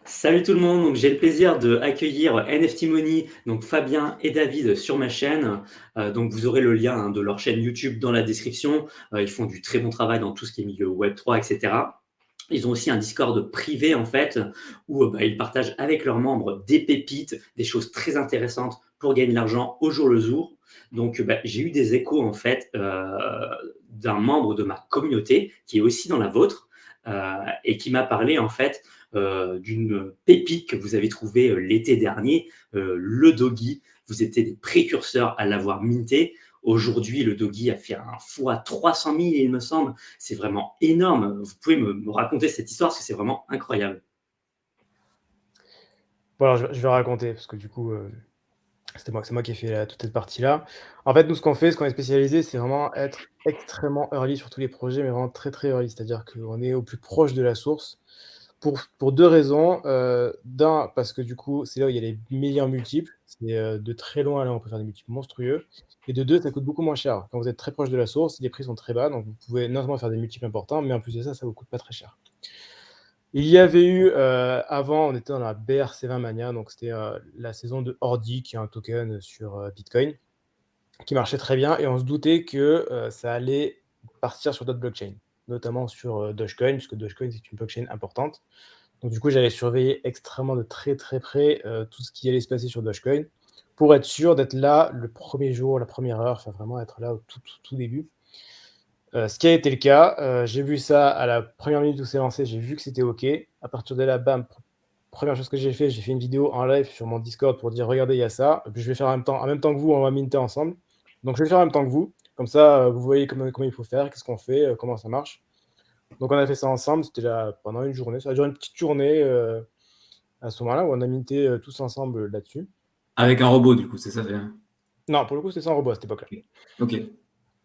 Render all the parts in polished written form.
Salut tout le monde, donc j'ai le plaisir de accueillir NFT Money, donc Fabien et David sur ma chaîne. Donc vous aurez le lien de leur chaîne YouTube dans la description. Ils font du très bon travail dans tout ce qui est milieu Web3, etc. Ils ont aussi un Discord privé en fait, où ils partagent avec leurs membres des pépites, des choses très intéressantes pour gagner de l'argent au jour le jour. Donc j'ai eu des échos en fait d'un membre de ma communauté qui est aussi dans la vôtre et qui m'a parlé en fait d'une pépite que vous avez trouvée l'été dernier, le Doggy. Vous étiez des précurseurs à l'avoir minté. Aujourd'hui, le Doggy a fait un fois 300 000, il me semble. C'est vraiment énorme. Vous pouvez me raconter cette histoire parce que c'est vraiment incroyable. Bon, alors je vais raconter parce que du coup, c'est moi qui ai fait toute cette partie-là. En fait, nous, ce qu'on est spécialisé, c'est vraiment être extrêmement early sur tous les projets, mais vraiment très, très early. C'est-à-dire qu'on est au plus proche de la source pour 2 raisons. D'un, parce que du coup, c'est là où il y a les meilleurs multiples. C'est, de très loin, là, on peut faire des multiples monstrueux et de 2, ça coûte beaucoup moins cher. Quand vous êtes très proche de la source, les prix sont très bas, donc vous pouvez non seulement faire des multiples importants, mais en plus de ça vous coûte pas très cher. Il y avait eu, avant, on était dans la BRC20 Mania, donc c'était, la saison de Ordi, qui est un token sur, Bitcoin, qui marchait très bien et on se doutait que, ça allait partir sur d'autres blockchains, notamment sur, Dogecoin, puisque Dogecoin, c'est une blockchain importante. Donc du coup, j'avais surveillé extrêmement de très, très près, tout ce qui allait se passer sur Dogecoin, pour être sûr d'être là le premier jour, la première heure, enfin vraiment être là au tout début. Ce qui a été le cas, j'ai vu ça à la première minute où c'est lancé, j'ai vu que c'était OK. À partir de là, bam, première chose que j'ai fait une vidéo en live sur mon Discord pour dire: «Regardez, il y a ça, et puis je vais faire en même temps que vous, on va minter ensemble. Donc je vais le faire en même temps que vous, comme ça, vous voyez comment il faut faire, qu'est-ce qu'on fait, comment ça marche». Donc on a fait ça ensemble, c'était là pendant une journée, ça a duré une petite journée, à ce moment-là où on a minté, tous ensemble, là-dessus. Avec un robot, du coup, c'est ça? Non, pour le coup, c'était sans robot à cette époque-là, Ok.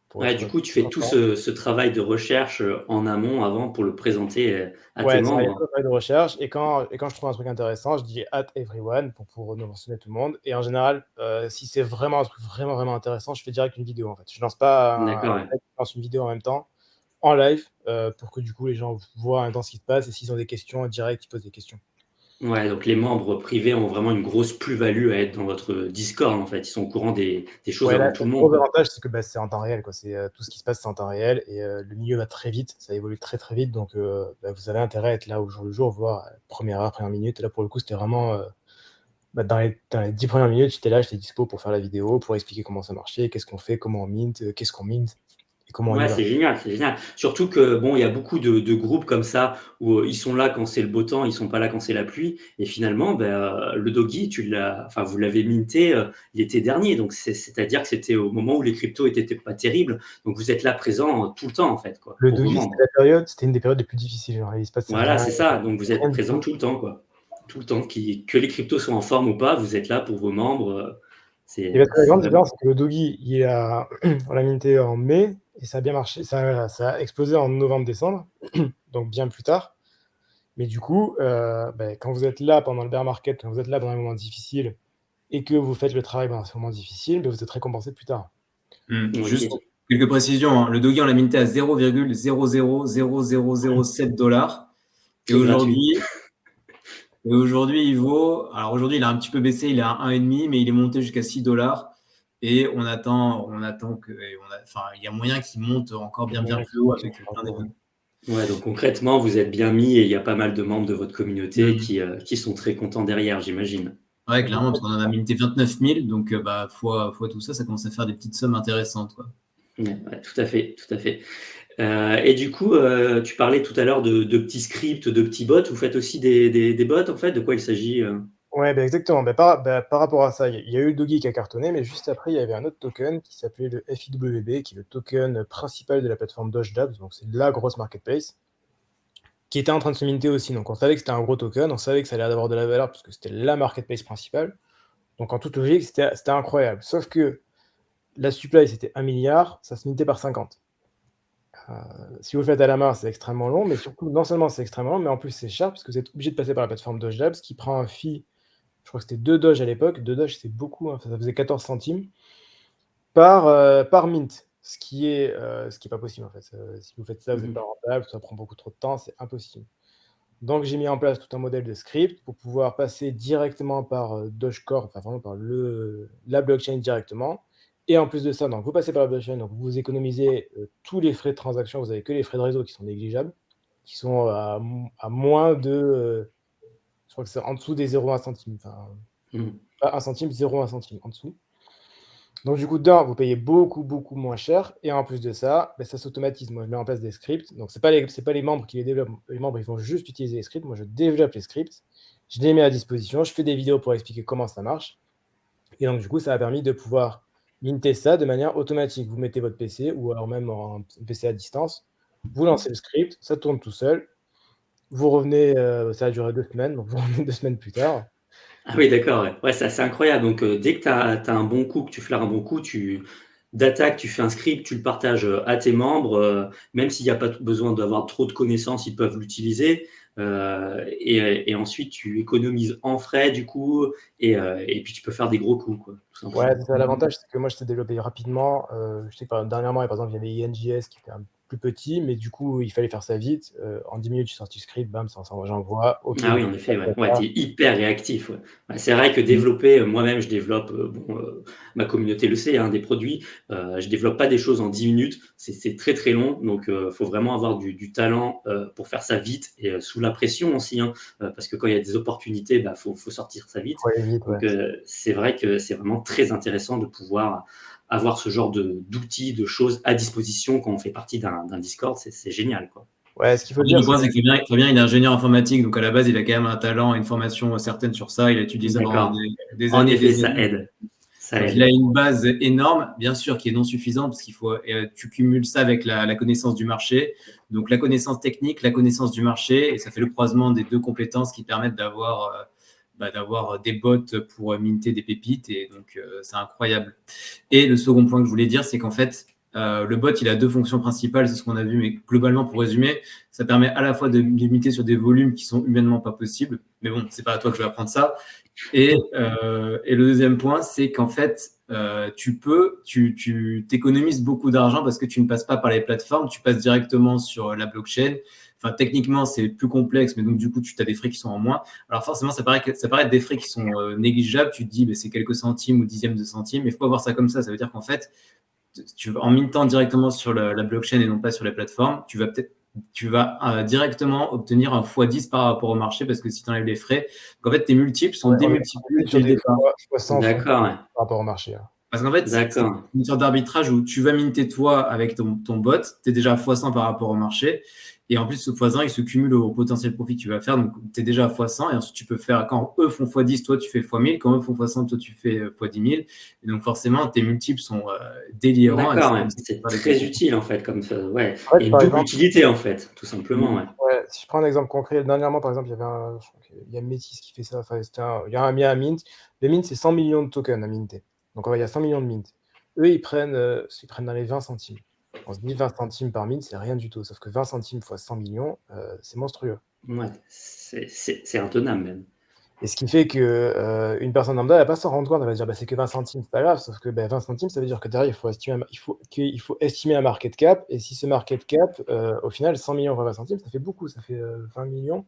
pour Ouais, être du coup, tu fais tout transparent. ce travail de recherche en amont avant pour le présenter à tes Ouais, ça, il y a tout membres. un travail de recherche et quand je trouve un truc intéressant, je dis: «@everyone» pour ne mentionner tout le monde et en général, si c'est vraiment un truc vraiment, vraiment intéressant, je fais direct une vidéo, en fait. Je lance pas un D'accord, ouais. je lance une vidéo en même temps, en live, pour que du coup les gens voient en même temps ce qui se passe et s'ils ont des questions, direct, ils posent des questions. Ouais, donc les membres privés ont vraiment une grosse plus-value à être dans votre Discord, en fait. Ils sont au courant des choses Ouais, là, avant tout le le monde, gros quoi. avantage, c'est que, bah, c'est en temps réel, quoi. C'est, tout ce qui se passe, c'est en temps réel et le milieu va très vite, ça évolue très, très vite donc bah, vous avez intérêt à être là au jour le jour, voir, première heure, première minute et là, pour le coup, c'était vraiment, bah, dans les 10 premières minutes, j'étais là, j'étais dispo pour faire la vidéo, pour expliquer comment ça marchait, qu'est-ce qu'on fait, comment on mint, qu'est-ce qu'on mint et comment on y Ouais, va. c'est génial, c'est génial. Surtout que, bon, il y a beaucoup de groupes comme ça où, ils sont là quand c'est le beau temps, ils sont pas là quand c'est la pluie et finalement, le Doggy, vous l'avez minté, l'été dernier, donc c'est-à-dire que c'était au moment où les cryptos étaient pas terribles, donc vous êtes là présent, tout le temps, en fait, quoi, Le pour vos Doggy, membres. c'était une des périodes les plus difficiles, genre, il se passait Voilà, rien, c'est ça, donc vous êtes rien du présent tout. tout le temps, quoi. Tout le temps, que les cryptos soient en forme ou pas, vous êtes là pour vos membres, Et parce que la c'est grande vraiment différence, c'est que le Doggy, on l'a minté en mai et ça a bien marché, ça a explosé en novembre-décembre, donc bien plus tard. Mais du coup, bah, quand vous êtes là pendant le bear market, quand vous êtes là dans un moment difficile et que vous faites le travail pendant ce moment difficile, bah, vous êtes récompensé plus tard. Juste OK. quelques précisions, hein. Le Doge, on l'a minté à 0,000007 dollars. Et C'est gratuit. aujourd'hui, et aujourd'hui, il vaut. Alors aujourd'hui, il a un petit peu baissé, il est à 1,5, mais il est monté jusqu'à 6 dollars. Et on attend que. Enfin, il y a moyen qu'il monte encore Il y a bien, bien moyen plus qu'il haut continue avec à plein grandir, ouais. d'événements. Ouais, donc concrètement, vous êtes bien mis et il y a pas mal de membres de votre communauté Mm. qui sont très contents derrière, j'imagine. Ouais, Et du clairement, coup, parce qu'on en a minté 29 000, donc bah, fois tout ça, ça commence à faire des petites sommes intéressantes, quoi. Ouais, ouais, tout à fait, tout à fait. Et du coup, tu parlais tout à l'heure de petits scripts, de petits bots. Vous faites aussi des bots, en fait? De quoi il s'agit? ouais, bah, exactement. Par rapport à ça, il y a eu le Doggy qui a cartonné, mais juste après, il y avait un autre token qui s'appelait le FIWB, qui est le token principal de la plateforme Doge Dabs, donc c'est la grosse marketplace, qui était en train de se minter aussi. Donc on savait que c'était un gros token, on savait que ça allait avoir de la valeur parce que c'était la marketplace principale. Donc en toute logique, c'était incroyable. Sauf que la supply, c'était 1 milliard, ça se mintait par 50. Heu, Si vous le faites à la main, c'est extrêmement long, mais surtout, non seulement c'est extrêmement long, mais en plus c'est cher parce que vous êtes obligé de passer par la plateforme Doge Labs qui prend un fee, je crois que c'était 2 Doge à l'époque. 2 Doge, c'est beaucoup, hein, ça faisait 14 centimes par mint, ce qui est pas possible en fait. Si vous faites ça, vous êtes Mmh. pas rentable, ça prend beaucoup trop de temps, c'est impossible. Donc, j'ai mis en place tout un modèle de script pour pouvoir passer directement par Dogecoin, enfin vraiment par la blockchain directement. Et en plus de ça, donc vous passez par la blockchain, donc vous économisez tous les frais de transaction, vous n'avez que les frais de réseau qui sont négligeables, qui sont à moins de, je crois que c'est en dessous des 0,1 centime, enfin, pas 1 centime, 0,1 centime en dessous. Donc du coup, d'un, vous payez beaucoup, beaucoup moins cher. Et en plus de ça, ça s'automatise. Moi, je mets en place des scripts. Donc, c'est pas les membres qui les développent. Les membres, ils vont juste utiliser les scripts. Moi, je développe les scripts. Je les mets à disposition. Je fais des vidéos pour expliquer comment ça marche. Et donc, du coup, ça a permis de pouvoir minter ça de manière automatique. Vous mettez votre PC ou alors même un PC à distance. Vous lancez le script. Ça tourne tout seul. Vous revenez, ça a duré 2 semaines. Donc, vous revenez 2 semaines plus tard. Ah oui, d'accord, ouais. Ouais, c'est assez incroyable. Donc, dès que tu as un bon coup, que tu flaires un bon coup, d'attaque, tu fais un script, tu le partages à tes membres, même s'il n'y a pas besoin d'avoir trop de connaissances, ils peuvent l'utiliser. Et ensuite, tu économises en frais, du coup, et puis tu peux faire des gros coups, quoi, tout Ouais, simplement. c'est ça. L'avantage, c'est que moi, je sais développer rapidement. Je sais que dernièrement, par exemple, il y avait INJS qui était un plus petit, mais du coup, il fallait faire ça vite. En 10 minutes, je suis sorti le script, bam, ça j'envoie. OK, Ah vous oui, en faites ça, effet, ouais. faites Ouais, ça. tu es hyper réactif, ouais. Ouais, c'est vrai que développer, moi-même, je développe, ma communauté le sait, hein, des produits. Je développe pas des choses en 10 minutes, c'est très, très long. Donc, faut vraiment avoir du talent, pour faire ça vite et sous la pression aussi, hein, parce que quand il y a des opportunités, bah, faut sortir ça vite. Faut aller vite, ouais. Donc, c'est vrai que c'est vraiment très intéressant de pouvoir avoir ce genre d'outils, de choses à disposition quand on fait partie d'un Discord. C'est génial, quoi. Ouais, ce qu'il faut En fait, dire, le c'est point, c'est que Fabien, il est ingénieur informatique, donc à la base, il a quand même un talent et une formation certaine sur ça. Il a étudié ça pendant D'accord. des En années et effet, des ça années. aide. Ça Donc, il a aide. une base énorme, bien sûr, qui est non suffisante, parce qu'il faut, tu cumules ça avec la connaissance du marché. Donc, la connaissance technique, la connaissance du marché, et ça fait le croisement des deux compétences qui permettent d'avoir des bots pour minter des pépites. Et donc, c'est incroyable. Et le second point que je voulais dire, c'est qu'en fait, le bot, il a deux fonctions principales, c'est ce qu'on a vu, mais globalement, pour résumer, ça permet à la fois de limiter sur des volumes qui sont humainement pas possibles, mais bon, c'est pas à toi que je vais apprendre ça. Et le deuxième point, c'est qu'en fait, tu t'économises beaucoup d'argent parce que tu ne passes pas par les plateformes, tu passes directement sur la blockchain. Enfin, techniquement, c'est plus complexe, mais donc du coup, tu as des frais qui sont en moins. Alors forcément, ça paraît être des frais qui sont négligeables. Tu te dis, c'est quelques centimes ou dixièmes de centimes, mais il faut pas voir ça comme ça. Ça veut dire qu'en fait, en mintant directement sur la blockchain et non pas sur les plateformes, tu vas directement obtenir un x10 par rapport au marché parce que si tu enlèves les frais, en fait, tes multiples sont ouais, on est démultipliés sur dès le des départ. fois 100 fois D'accord, ouais. par rapport au marché, hein. Parce qu'en fait, c'est D'accord. une sorte d'arbitrage où tu vas minter toi avec ton bot, tu es déjà à x100 par rapport au marché. Et en plus, ce x100, il se cumule au potentiel profit que tu vas faire. Donc, tu es déjà à x100. Et ensuite, tu peux faire, quand eux font x10, toi, tu fais x1000. Quand eux font x100, toi, tu fais x10 000. Et donc, forcément, tes multiples sont délirants. Et D'accord, c'est ouais. comme ça que tu C'est peux faire des très gros. utile, en fait, comme ça, ouais. En Il fait, y a une par double exemple, utilité, en fait, tout simplement, ouais. ouais, si je prends un exemple concret, dernièrement, par exemple, je crois qu'il y a Métis qui fait ça. Enfin, il y a un mint. Le mint, c'est 100 millions de tokens à minter. Donc, il y a 100 millions de mint. Eux, ils prennent dans les 20 centimes. On se dit 20 centimes par mint, c'est rien du tout. Sauf que 20 centimes fois 100 millions, c'est monstrueux. Ouais, c'est intenable, même. Et ce qui fait que une personne lambda, elle va pas s'en rendre compte. Elle va se dire, c'est que 20 centimes, c'est pas grave. Sauf que 20 centimes, ça veut dire que derrière, il faut estimer un market cap. Et si ce market cap, au final, 100 millions fois 20 centimes, ça fait beaucoup. Ça fait 20 millions.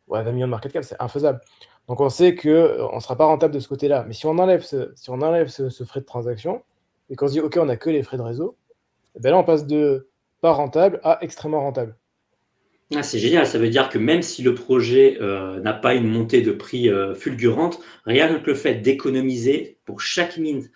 Ouais, 20 millions de market cap, c'est infaisable. Donc on sait qu'on ne sera pas rentable de ce côté-là. Mais si on enlève ce frais de transaction et qu'on se dit, OK, on n'a que les frais de réseau, et ben là, on passe de pas rentable à extrêmement rentable. Ah, c'est génial, ça veut dire que même si le projet, n'a pas une montée de prix, fulgurante, rien que le fait d'économiser pour chaque mint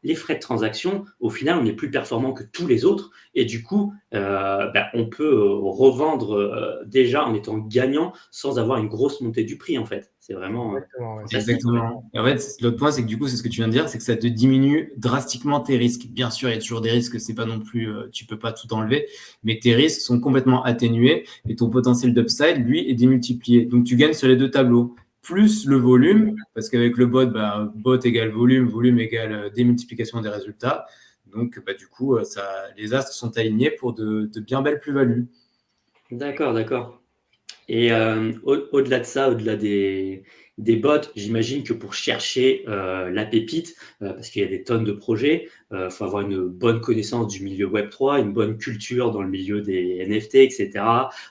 les frais de transaction, au final, on est plus performant que tous les autres et du coup, on peut, revendre, déjà en étant gagnant sans avoir une grosse montée du prix, en fait. C'est vraiment, Exactement, ouais, fantastique, ouais. Exactement. Et en fait, l'autre point, c'est que du coup, c'est ce que tu viens de dire, c'est que ça te diminue drastiquement tes risques. Bien sûr, il y a toujours des risques, c'est pas non plus, tu peux pas tout enlever, mais tes risques sont complètement atténués et ton potentiel d'upside, lui, est démultiplié. Donc, tu gagnes sur les deux tableaux. Plus le volume, parce qu'avec le bot, bot égale volume, volume égale démultiplication des résultats. Donc, du coup, les astres sont alignés pour de bien belles plus-values. D'accord, d'accord. Et au-delà de ça, au-delà des bots, j'imagine que pour chercher la pépite, parce qu'il y a des tonnes de projets, faut avoir une bonne connaissance du milieu Web3, une bonne culture dans le milieu des NFT, etc.,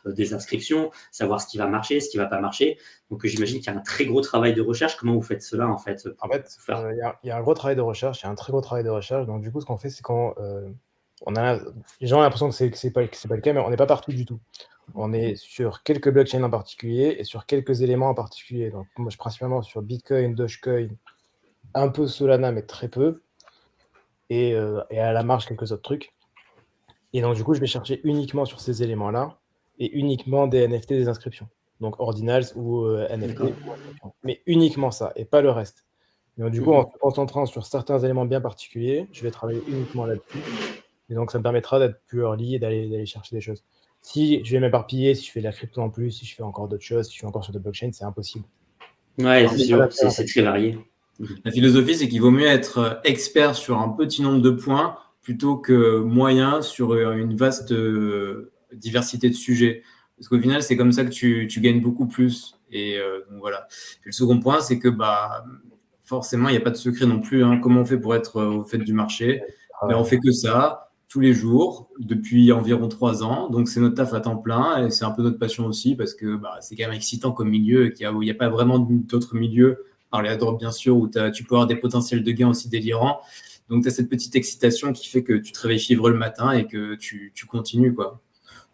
des inscriptions, savoir ce qui va marcher, ce qui va pas marcher. Donc j'imagine qu'il y a un très gros travail de recherche. Comment vous faites cela en fait En pour fait, faire? il y a un gros travail de recherche, il y a un très gros travail de recherche. Donc du coup, ce qu'on fait, c'est quand, on a les gens ont l'impression que c'est pas le cas, mais on n'est pas partout du tout. On est sur quelques blockchains en particulier et sur quelques éléments en particulier. Donc moi, je suis principalement sur Bitcoin, Dogecoin, un peu Solana, mais très peu et à la marge, quelques autres trucs. Et donc du coup, je vais chercher uniquement sur ces éléments-là et uniquement des NFT, des inscriptions. Donc ordinals ou NFT D'accord. ou inscriptions. Mais uniquement ça et pas le reste. Et donc du coup, en Mhm. se concentrant sur certains éléments bien particuliers, je vais travailler uniquement là-dessus et donc ça me permettra d'être plus early et d'aller chercher des choses. Si je vais m'éparpiller, si je fais de la crypto en plus, si je fais encore d'autres choses, si je suis encore sur des blockchains, c'est impossible. Ouais, Je c'est peux pas la sûr, faire, c'est en fait. c'est très varié. Mhm. La philosophie, c'est qu'il vaut mieux être expert sur un petit nombre de points plutôt que moyen sur une vaste diversité de sujets. Parce qu'au final, c'est comme ça que tu gagnes beaucoup plus. Et donc voilà. Et le second point, c'est que bah, forcément, il n'y a pas de secret non plus. Hein. Comment on fait pour être au fait du marché? Ben, on Travail. fait que ça tous les jours depuis environ 3 ans. Donc, c'est notre taf à temps plein et c'est un peu notre passion aussi parce que bah, c'est quand même excitant comme milieu et où il n'y a pas vraiment d'autres milieux, par les airdrops bien sûr, où tu peux avoir des potentiels de gains aussi délirants. Donc, tu as cette petite excitation qui fait que tu te réveilles fiévreux le matin et que tu continues, quoi.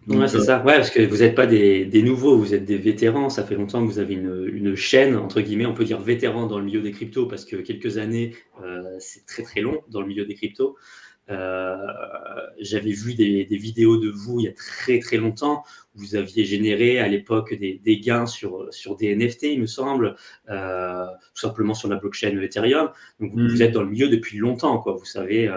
Ouais, Donc, c'est ça. Ouais, parce que vous n'êtes pas des nouveaux, vous êtes des vétérans. Ça fait longtemps que vous avez une chaîne, entre guillemets, on peut dire vétéran dans le milieu des cryptos, parce que quelques années, c'est très très long dans le milieu des cryptos. Euh, J'avais vu des vidéos de vous il y a très très longtemps. Vous aviez généré à l'époque des gains sur des NFT, il me semble, tout simplement sur la blockchain Ethereum. Donc vous êtes dans le milieu depuis longtemps, quoi. Vous savez.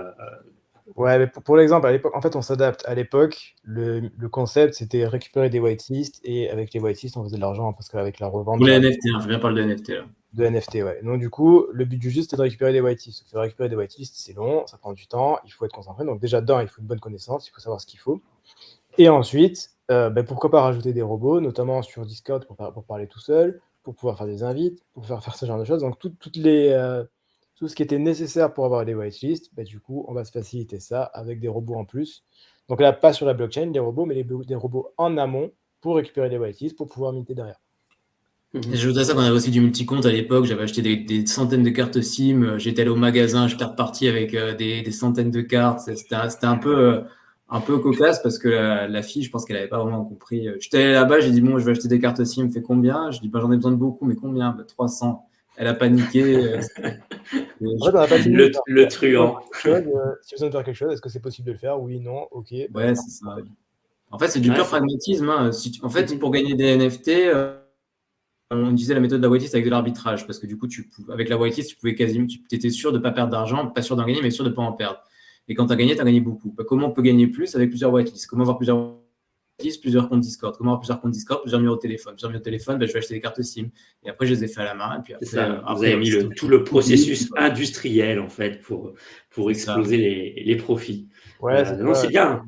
Ouais, mais pour l'exemple, à l'époque, en fait, on s'adapte. À l'époque, le concept, c'était récupérer des whitelists et avec les whitelists, on faisait de l'argent parce qu'avec la revente pour les directe NFT, hein, je viens parler de NFT là. de NFT, ouais. Donc, du coup, le but du jeu, c'était de récupérer des whitelists. Sauf que récupérer des whitelists, c'est long, ça prend du temps, il faut être concentré. Donc, déjà, dedans, il faut une bonne connaissance, il faut savoir ce qu'il faut. Et ensuite, pourquoi pas rajouter des robots, notamment sur Discord pour parler tout seul, pour pouvoir faire des invites, pour faire ce genre de choses. Donc, tout ce qui était nécessaire pour avoir des whitelists, du coup, on va se faciliter ça avec des robots en plus. Donc là, pas sur la blockchain, des robots, mais des robots en amont pour récupérer des whitelists pour pouvoir minter derrière. Et j'ajoute à ça qu'on avait aussi du multi-compte à l'époque. J'avais acheté des centaines de cartes SIM. J'étais allé au magasin, j'étais reparti avec des centaines de cartes. C'était un peu cocasse parce que la fille, je pense qu'elle n'avait pas vraiment compris. J'étais allé là-bas, j'ai dit, bon, je vais acheter des cartes SIM, fait combien? Je dis, bah, j'en ai besoin de beaucoup, mais combien? Bah, 300. Elle a paniqué. En fait, on n'a pas de limite. Le truand. Si vous besoin de faire quelque chose, est-ce que c'est possible de le faire? Oui, non, ok, Ouais, c'est c'est ça. parti. En fait, c'est du Ouais, pur pragmatisme. Hein. En fait, Mhm. pour gagner des NFT, on disait la méthode de la whitelist avec de l'arbitrage, parce que du coup, avec la whitelist, tu pouvais quasiment, tu étais sûr de ne pas perdre d'argent, pas sûr d'en gagner, mais sûr de ne pas en perdre. Et quand tu as gagné, tu as gagné beaucoup. Bah, comment on peut gagner plus avec plusieurs whitelists? Comment avoir plusieurs whitelists, plusieurs comptes Discord? Comment avoir plusieurs comptes Discord, plusieurs numéros de téléphone? Plusieurs numéros de téléphone, je vais acheter des cartes SIM. Et après, je les ai fait à la main. Et puis C'est après, ça. Vous après avez mis c'est tout le tout. processus industriel, en fait, pour C'est ça. exploser les profits. Ouais, c'est Non, ça. c'est bien.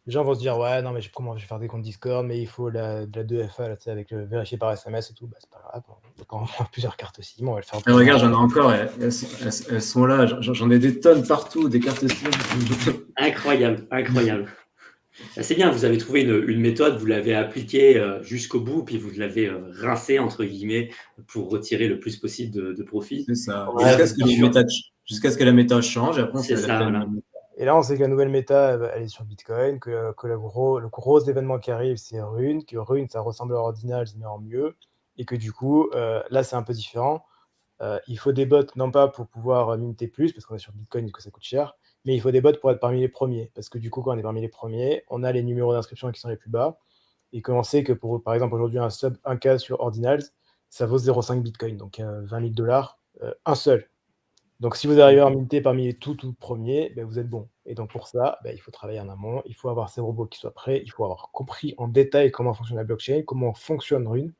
Les gens vont se dire, ouais, non, mais comment je vais faire des comptes Discord, mais il faut de la 2FA, là, tu sais, avec le vérifier par SMS et tout. C'est pas grave, on va prendre plusieurs cartes SIM, on va le faire Et plus regarde, j'en ai encore. Elles sont là. J'en ai des tonnes partout, des cartes SIM. Incroyable, incroyable. C'est bien, vous avez trouvé une méthode, vous l'avez appliquée jusqu'au bout, puis vous l'avez rincée, entre guillemets, pour retirer le plus possible de profit. C'est ça. Et là, Ouais, Jusqu'à ce que la méta change. Après, on c'est s'est ça, adapté à la voilà. nouvelle. et là, on sait que la nouvelle méta, elle est sur Bitcoin, que le gros événement qui arrive, c'est Rune, que Rune, ça ressemble à Ordinals, mais en mieux, et que du coup, là, c'est un peu différent. Il faut des bots, non pas pour pouvoir minter plus, parce qu'on est sur Bitcoin et que ça coûte cher, mais il faut des bots pour être parmi les premiers. Parce que du coup, quand on est parmi les premiers, on a les numéros d'inscription qui sont les plus bas, et qu'on sait que pour, par exemple, aujourd'hui, un sub 1K sur Ordinals, ça vaut 0,5 Bitcoin, donc 20 000 dollars, un seul. Donc, si vous arrivez à minter parmi les tout premiers, vous êtes bon. Et donc, pour ça, il faut travailler en amont, il faut avoir ces robots qui soient prêts, il faut avoir compris en détail comment fonctionne la blockchain, comment fonctionne Rune.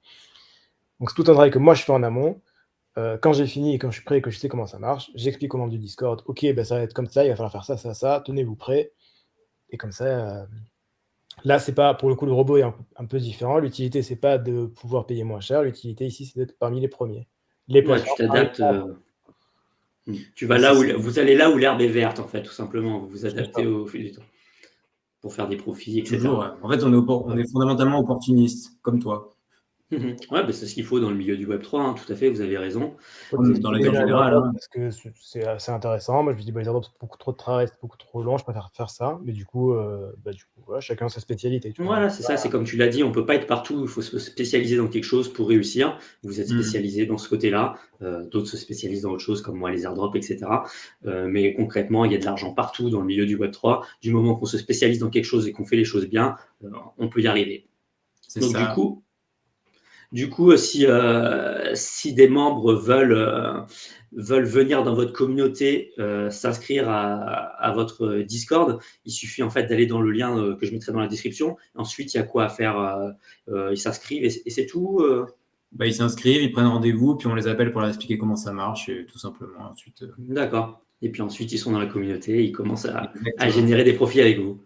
Donc, c'est tout un travail que moi, je fais en amont. Quand j'ai fini et quand je suis prêt et que je sais comment ça marche, j'explique au membre du Discord, ok, ça va être comme ça, il va falloir faire ça, ça, ça, tenez-vous prêts. Et comme ça, Là, c'est pas pour le coup, le robot est un peu différent. L'utilité, c'est pas de pouvoir payer moins cher. L'utilité ici, c'est d'être parmi les premiers. Les Ouais, tu plateformes, pareil, t'adaptes. Tu vas Et là où c'est vous allez là où l'herbe est verte, en fait, tout simplement. Vous vous c'est ça. adaptez au fil du temps pour faire des profits, toujours, etc. ouais. En fait, on est fondamentalement opportuniste, comme toi, Ouais, bah, c'est ce qu'il faut dans le milieu du Web3, hein, tout à fait, vous avez raison. Faut nous dans la expliquer vie les en général, airdrops hein. parce que c'est assez intéressant. Moi, je me dis: «Bah, les airdrops, c'est beaucoup trop de travail, c'est beaucoup trop long, je préfère faire ça». Mais du coup, voilà, chacun sa spécialité, tu vois? Voilà, c'est ça, c'est comme tu l'as dit, on peut pas être partout, il faut se spécialiser dans quelque chose pour réussir. Vous êtes Mm. spécialisé dans ce côté-là, d'autres se spécialisent dans autre chose, comme moi, les airdrops, etc. Mais concrètement, il y a de l'argent partout dans le milieu du Web3. Du moment qu'on se spécialise dans quelque chose et qu'on fait les choses bien, on peut y arriver. C'est Donc ça. du coup, si des membres veulent venir dans votre communauté, s'inscrire à votre Discord, il suffit en fait d'aller dans le lien que je mettrai dans la description. Ensuite, il y a quoi à faire? Ils s'inscrivent et c'est tout. Bah, ils s'inscrivent, ils prennent rendez-vous, puis on les appelle pour leur expliquer comment ça marche, et tout simplement. Ensuite, D'accord. Et puis ensuite, ils sont dans la communauté, ils commencent à exactement. générer des profits avec vous.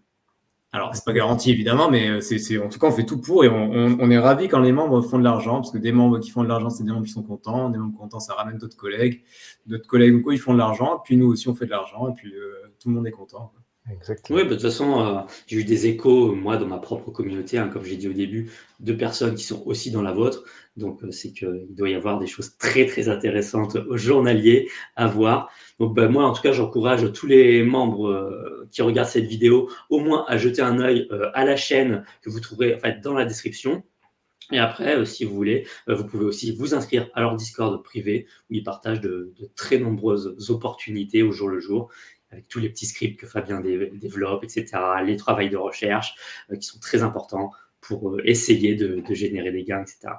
Alors, c'est pas garanti évidemment, mais en tout cas, on fait tout pour et on est ravis quand les membres font de l'argent, parce que des membres qui font de l'argent, c'est des membres qui sont contents, des membres contents, ça ramène d'autres collègues locaux, ils font de l'argent, puis nous aussi, on fait de l'argent, et puis tout le monde est content. Exactement. Oui, bah, de toute façon, j'ai eu des échos, moi, dans ma propre communauté, hein, comme j'ai dit au début, de personnes qui sont aussi dans la vôtre. Donc, c'est qu'il doit y avoir des choses très, très intéressantes aux journaliers à voir. Donc, bah, moi, en tout cas, j'encourage tous les membres qui regardent cette vidéo au moins à jeter un œil à la chaîne que vous trouverez en fait, dans la description. Et après, si vous voulez, vous pouvez aussi vous inscrire à leur Discord privé où ils partagent de très nombreuses opportunités au jour le jour, avec tous les petits scripts que Fabien développe, etc., les travails de recherche qui sont très importants pour essayer de générer des gains, etc.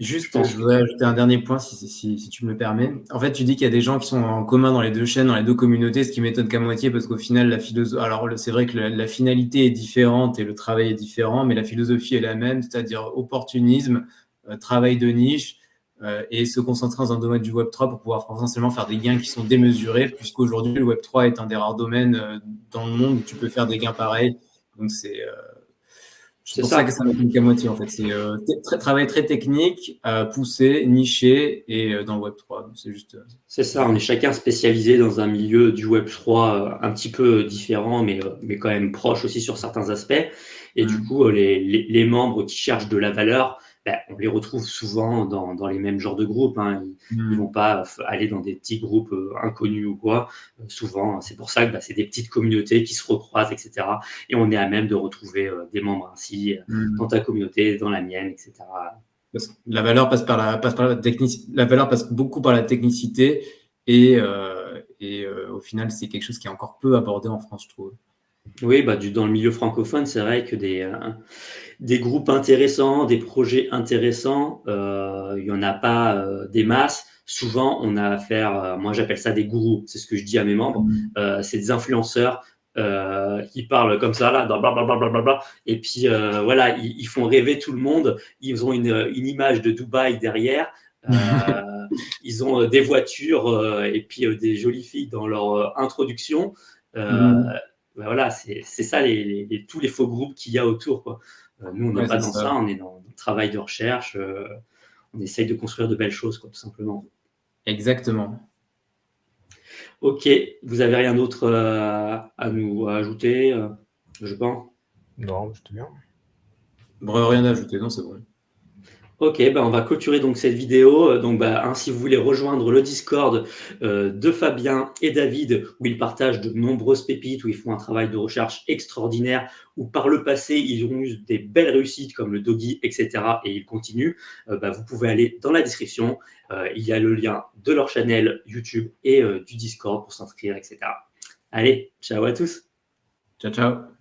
Je Juste, pense je que voudrais ajouter un dernier point, si tu me le permets. En fait, tu dis qu'il y a des gens qui sont en commun dans les deux chaînes, dans les deux communautés, ce qui m'étonne qu'à moitié, parce qu'au final, la philosophie. Alors, c'est vrai que la finalité est différente et le travail est différent, mais la philosophie est la même, c'est-à-dire opportunisme, travail de niche, et se concentrer dans un domaine du Web3 pour pouvoir potentiellement faire des gains qui sont démesurés, puisqu'aujourd'hui, le Web3 est un des rares domaines dans le monde où tu peux faire des gains pareils. Donc, c'est c'est pour ça que ça. ça m'étonne qu'à moitié, en fait. C'est travail très technique, poussé, niché, et dans le Web3. Donc, c'est juste. C'est ça, on est chacun spécialisé dans un milieu du Web3 un petit peu différent, mais quand même proche aussi sur certains aspects. Et du coup, les membres qui cherchent de la valeur, ben, on les retrouve souvent dans les mêmes genres de groupes, hein. Ils vont pas aller dans des petits groupes inconnus ou quoi. Souvent, c'est pour ça que c'est des petites communautés qui se recroisent, etc. Et on est à même de retrouver des membres ainsi dans ta communauté, dans la mienne, etc. Parce que la valeur passe par la technicité. La valeur passe beaucoup par la technicité, et au final, c'est quelque chose qui est encore peu abordé en France, je trouve. Oui, dans le milieu francophone, c'est vrai que des groupes intéressants, des projets intéressants, il y en a pas des masses. Souvent, on a affaire, moi j'appelle ça des gourous, c'est ce que je dis à mes membres, c'est des influenceurs qui parlent comme ça, là, dans blablabla, et puis voilà, ils font rêver tout le monde, ils ont une image de Dubaï derrière, ils ont des voitures et puis des jolies filles dans leur introduction. Voilà, c'est ça tous les faux groupes qu'il y a autour, quoi. Nous, on n'est Ouais, pas c'est dans ça. ça, on est dans le travail de recherche, on essaye de construire de belles choses, quoi, tout simplement. Exactement. Ok, vous avez rien d'autre à nous ajouter, je pense. Non, c'était bien. Bon, rien à ajouter, non, c'est bon. Ok, on va clôturer donc cette vidéo. Donc, si vous voulez rejoindre le Discord de Fabien et David, où ils partagent de nombreuses pépites, où ils font un travail de recherche extraordinaire, où par le passé, ils ont eu des belles réussites comme le Doggy, etc. Et ils continuent, vous pouvez aller dans la description. Il y a le lien de leur channel YouTube et du Discord pour s'inscrire, etc. Allez, ciao à tous. Ciao, ciao.